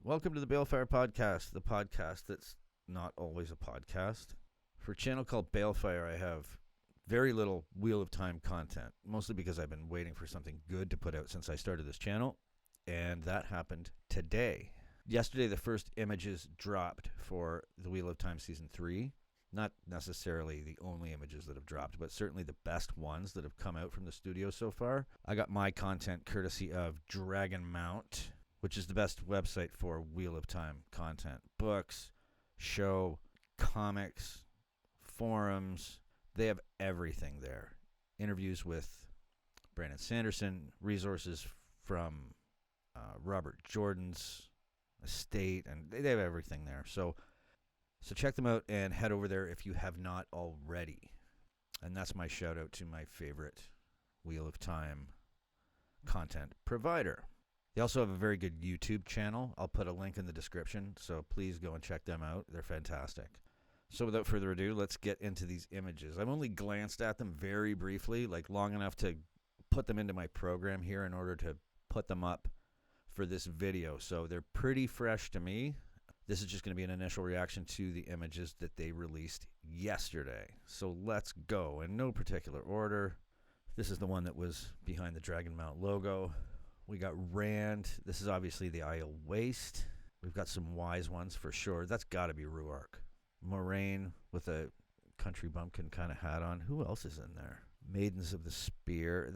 Welcome to the Balefire Podcast, the podcast that's not always a podcast. For a channel called Balefire, I have very little Wheel of Time content, mostly because I've been waiting for something good to put out since I started this channel, and that happened today. Yesterday, the first images dropped for the Wheel of Time Season 3. Not necessarily the only images that have dropped, but certainly the best ones that have come out from the studio so far. I got my content courtesy of DragonMount, which is the best website for Wheel of Time content. Books, show, comics, forums. They have everything there. Interviews with Brandon Sanderson, resources from Robert Jordan's estate, and they have everything there. So check them out and head over there if you have not already. And that's my shout out to my favorite Wheel of Time content provider. They also have a very good YouTube channel. I'll put a link in the description, so please go and check them out. They're fantastic. So without further ado, let's get into these images. I've only glanced at them very briefly, like long enough to put them into my program here in order to put them up for this video. So they're pretty fresh to me. This is just going to be an initial reaction to the images that they released yesterday. So let's go in no particular order. This is the one that was behind the DragonMount logo. We got Rand. This is obviously the Aiel waist. We've got some wise ones for sure. That's got to be Ruark. Moiraine with a country bumpkin kind of hat on. Who else is in there? Maidens of the Spear.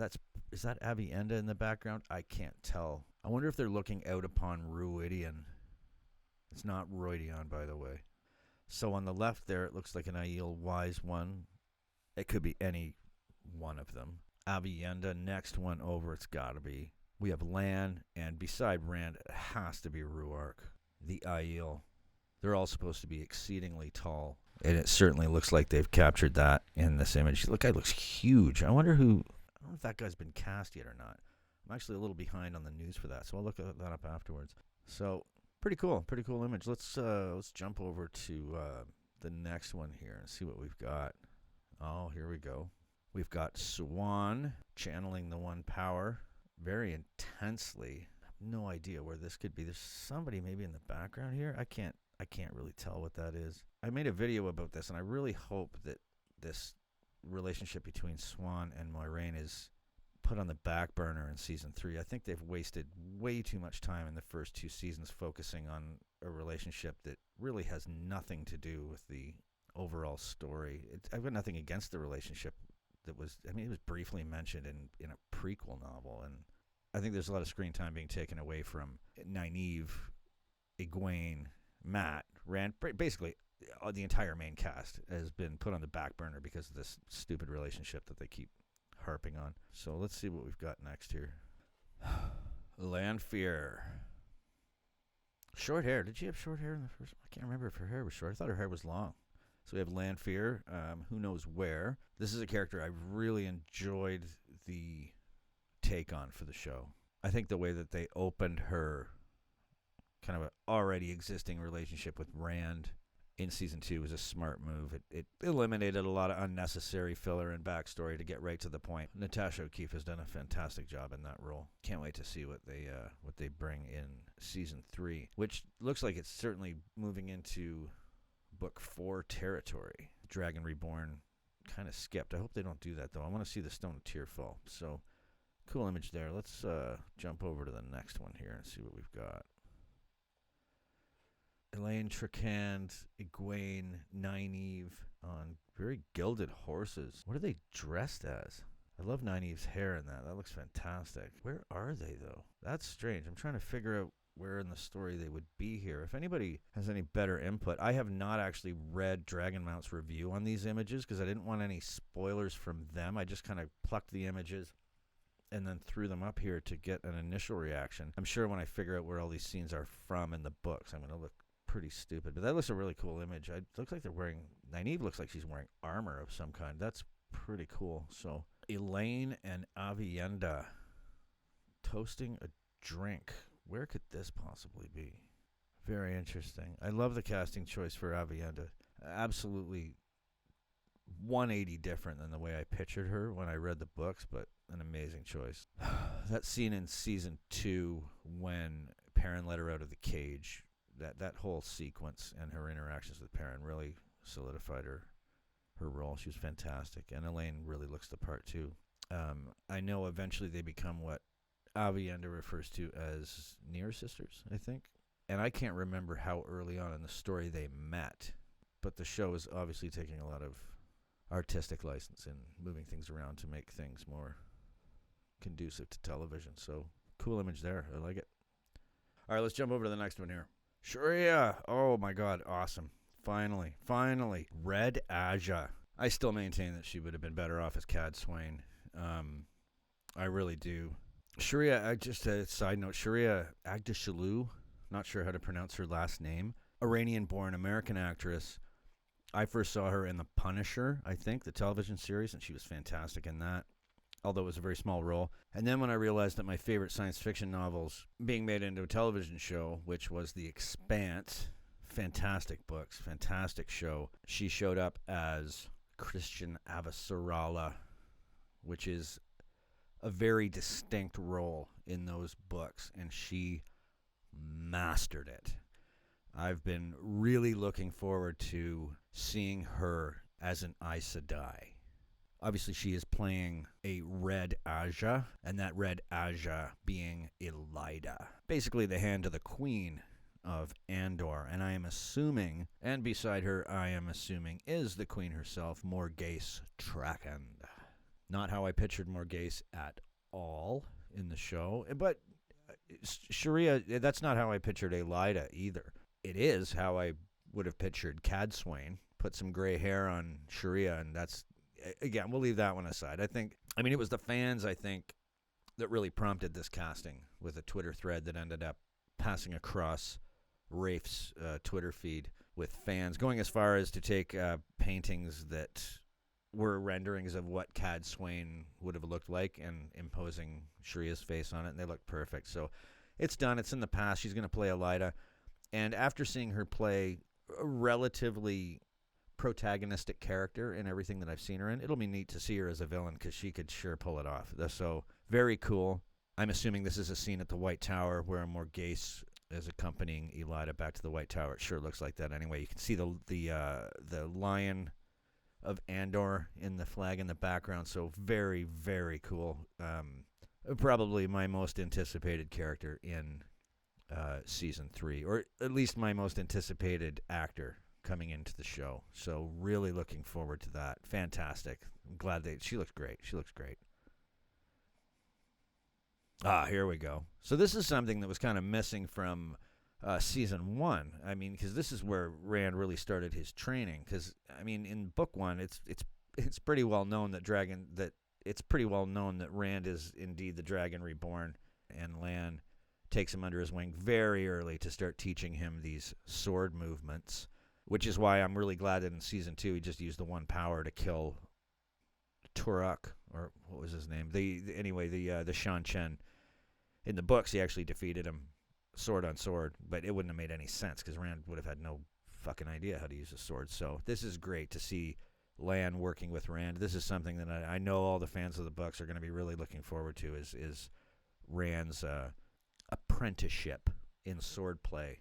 Is that Avienda in the background? I can't tell. I wonder if they're looking out upon Ruidian. It's not Roidion, by the way. So on the left there, it looks like an Aiel wise one. It could be any one of them. Avienda, next one over, it's got to be. We have Lan, and beside Rand, it has to be Ruark, the Aiel. They're all supposed to be exceedingly tall, and it certainly looks like they've captured that in this image. Look, guy looks huge. I don't know if that guy's been cast yet or not. I'm actually a little behind on the news for that, so I'll look that up afterwards. So pretty cool image. Let's jump over to the next one here and see what we've got. Oh, here we go. We've got Siuan channeling the One Power very intensely. I have no idea where this could be. There's somebody maybe in the background here. I can't really tell what that is. I made a video about this, and I really hope that this relationship between Siuan and Moiraine is put on the back burner in season 3. I think they've wasted way too much time in the first 2 seasons focusing on a relationship that really has nothing to do with the overall story. I've got nothing against the relationship it was briefly mentioned in a prequel novel, and I think there's a lot of screen time being taken away from Nynaeve, Egwene, Mat, Rand. Basically, the entire main cast has been put on the back burner because of this stupid relationship that they keep harping on. So let's see what we've got next here. Lanfear. Short hair. Did she have short hair in the first? I can't remember if her hair was short. I thought her hair was long. So we have Lanfear, who knows where. This is a character I've really enjoyed the take on for the show. I think the way that they opened her kind of an already existing relationship with Rand in season 2 was a smart move. It eliminated a lot of unnecessary filler and backstory to get right to the point. Natasha O'Keeffe has done a fantastic job in that role. Can't wait to see what they bring in season 3, which looks like it's certainly moving into Book 4 territory. Dragon Reborn kind of skipped. I hope they don't do that, though. I want to see the Stone of Tearfall. So, cool image there. Let's jump over to the next one here and see what we've got. Elaine Trakand, Egwene, Nynaeve on very gilded horses. What are they dressed as? I love Nynaeve's hair in that. That looks fantastic. Where are they, though? That's strange. I'm trying to figure out where in the story they would be here. If anybody has any better input, I have not actually read DragonMount's review on these images because I didn't want any spoilers from them. I just kind of plucked the images and then threw them up here to get an initial reaction. I'm sure when I figure out where all these scenes are from in the books, I'm going to look pretty stupid. But that looks a really cool image. It looks like they're wearing... Nynaeve looks like she's wearing armor of some kind. That's pretty cool. So, Elaine and Avienda toasting a drink. Where could this possibly be? Very interesting. I love the casting choice for Avienda. Absolutely 180 different than the way I pictured her when I read the books, but an amazing choice. That scene in season 2 when Perrin let her out of the cage, that whole sequence and her interactions with Perrin really solidified her role. She was fantastic, and Elaine really looks the part too. I know eventually they become what Avienda refers to as near sisters, I think. And I can't remember how early on in the story they met, but the show is obviously taking a lot of artistic license in moving things around to make things more conducive to television. So cool image there. I like it. All right, let's jump over to the next one here. Sharia. Oh my God, awesome. Finally. Red Aja. I still maintain that she would have been better off as Cad Swain. I really do. Sharia, just a side note, Sharia Agdashalou, not sure how to pronounce her last name, Iranian-born American actress. I first saw her in The Punisher, I think, the television series, and she was fantastic in that, although it was a very small role. And then when I realized that my favorite science fiction novels being made into a television show, which was The Expanse, fantastic books, fantastic show, she showed up as Christian Avasarala, which is a very distinct role in those books, and she mastered it. I've been really looking forward to seeing her as an Aes Sedai. Obviously, she is playing a Red Aja, and that Red Aja being Elida. Basically, the hand of the Queen of Andor, and I am assuming, and beside her, I am assuming, is the Queen herself, Morgase Trakand. Not how I pictured Morgase at all in the show, but Sharia, that's not how I pictured Elida either. It is how I would have pictured Cad Swain. Put some gray hair on Sharia, and that's, again, we'll leave that one aside. I mean, it was the fans, I think, that really prompted this casting with a Twitter thread that ended up passing across Rafe's Twitter feed with fans going as far as to take paintings that were renderings of what Cad Swain would have looked like and imposing Sharia's face on it, and they look perfect. So it's done. It's in the past. She's going to play Elida. And after seeing her play a relatively protagonistic character in everything that I've seen her in, it'll be neat to see her as a villain because she could sure pull it off. So very cool. I'm assuming this is a scene at the White Tower where Morgase is accompanying Elida back to the White Tower. It sure looks like that anyway. You can see the lion of Andor in the flag in the background. So very, very cool. Probably my most anticipated character in season 3, or at least my most anticipated actor coming into the show. So really looking forward to that. Fantastic. I'm glad she looks great. Here we go. So this is something that was kind of missing from season 1. I mean, because this is where Rand really started his training. Because I mean, in book 1, it's pretty well known that Rand is indeed the Dragon Reborn, and Lan takes him under his wing very early to start teaching him these sword movements, which is why I'm really glad that in season 2 he just used the one power to kill Turok, or what was his name? The Shan Chen. In the books, he actually defeated him sword on sword, but it wouldn't have made any sense because Rand would have had no fucking idea how to use a sword. So this is great to see Lan working with Rand. This is something that I know all the fans of the books are going to be really looking forward to is Rand's apprenticeship in swordplay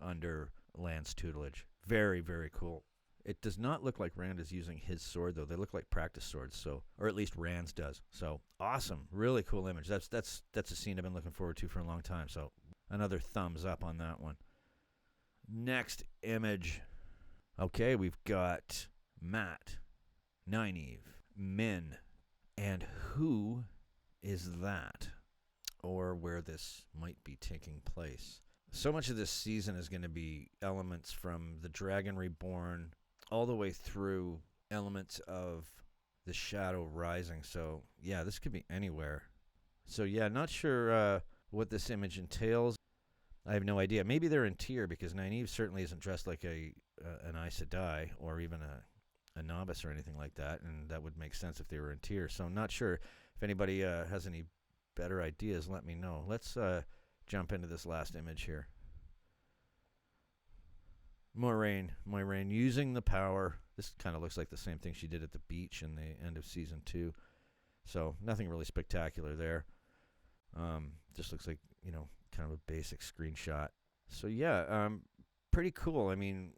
under Lan's tutelage. Very, very cool. It does not look like Rand is using his sword, though. They look like practice swords, so, or at least Rand's does. So awesome. Really cool image. That's a scene I've been looking forward to for a long time. So another thumbs up on that one. Next image. Okay, we've got Mat, Nynaeve, Min, and who is that? Or where this might be taking place. So much of this season is going to be elements from the Dragon Reborn all the way through elements of the Shadow Rising. So, yeah, this could be anywhere. So, yeah, not sure what this image entails. I have no idea. Maybe they're in tier because Nynaeve certainly isn't dressed like an Aes Sedai or even a novice or anything like that, and that would make sense if they were in tier. So I'm not sure. If anybody has any better ideas, let me know. Let's jump into this last image here. Moiraine using the power. This kind of looks like the same thing she did at the beach in the end of season 2. So nothing really spectacular there. Just looks like, kind of a basic screenshot. So yeah, pretty cool. I mean,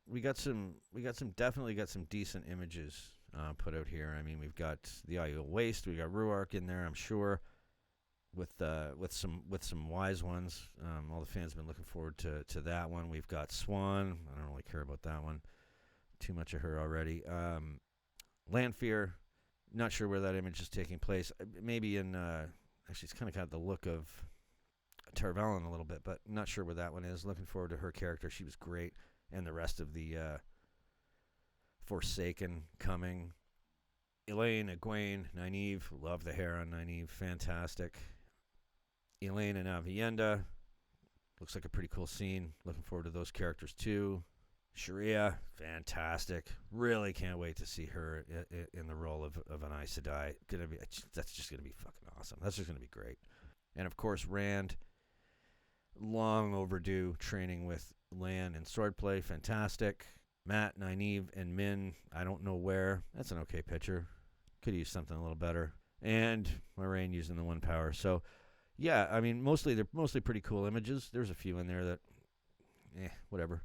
definitely got some decent images put out here. I mean, we've got the Aiel waste, we got Ruark in there, I'm sure, with some wise ones. All the fans have been looking forward to that one. We've got Swan. I don't really care about that one. Too much of her already. Lanfear. Not sure where that image is taking place. Maybe in actually, it's kind of got the look of Tarvalon a little bit, but not sure where that one is. Looking forward to her character. She was great, and the rest of the Forsaken coming. Elaine, Egwene, Nynaeve. Love the hair on Nynaeve. Fantastic. Elaine and Avienda. Looks like a pretty cool scene. Looking forward to those characters too. Sharia, fantastic. Really can't wait to see her in the role of an Aes Sedai. That's just gonna be fucking awesome. That's just gonna be great. And of course, Rand, long overdue training with Lan and swordplay, fantastic. Matt, Nynaeve, and Min, I don't know where. That's an okay picture. Could use something a little better. And Moiraine using the one power. So, yeah, I mean, they're mostly pretty cool images. There's a few in there that, whatever.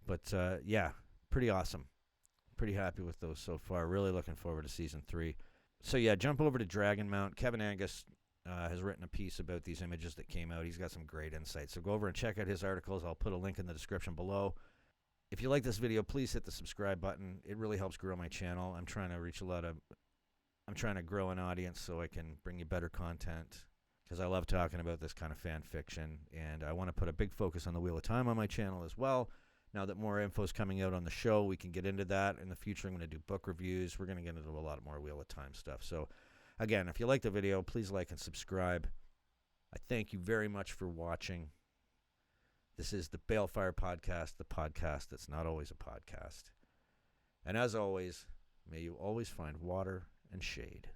But, yeah, pretty awesome. Pretty happy with those so far. Really looking forward to Season 3. So, yeah, jump over to DragonMount. Kevin Angus has written a piece about these images that came out. He's got some great insights. So go over and check out his articles. I'll put a link in the description below. If you like this video, please hit the subscribe button. It really helps grow my channel. I'm trying to grow an audience so I can bring you better content, because I love talking about this kind of fan fiction, and I want to put a big focus on the Wheel of Time on my channel as well. Now that more info is coming out on the show, we can get into that. In the future, I'm going to do book reviews. We're going to get into a lot more Wheel of Time stuff. So, again, if you like the video, please like and subscribe. I thank you very much for watching. This is the Balefire Podcast, the podcast that's not always a podcast. And as always, may you always find water and shade.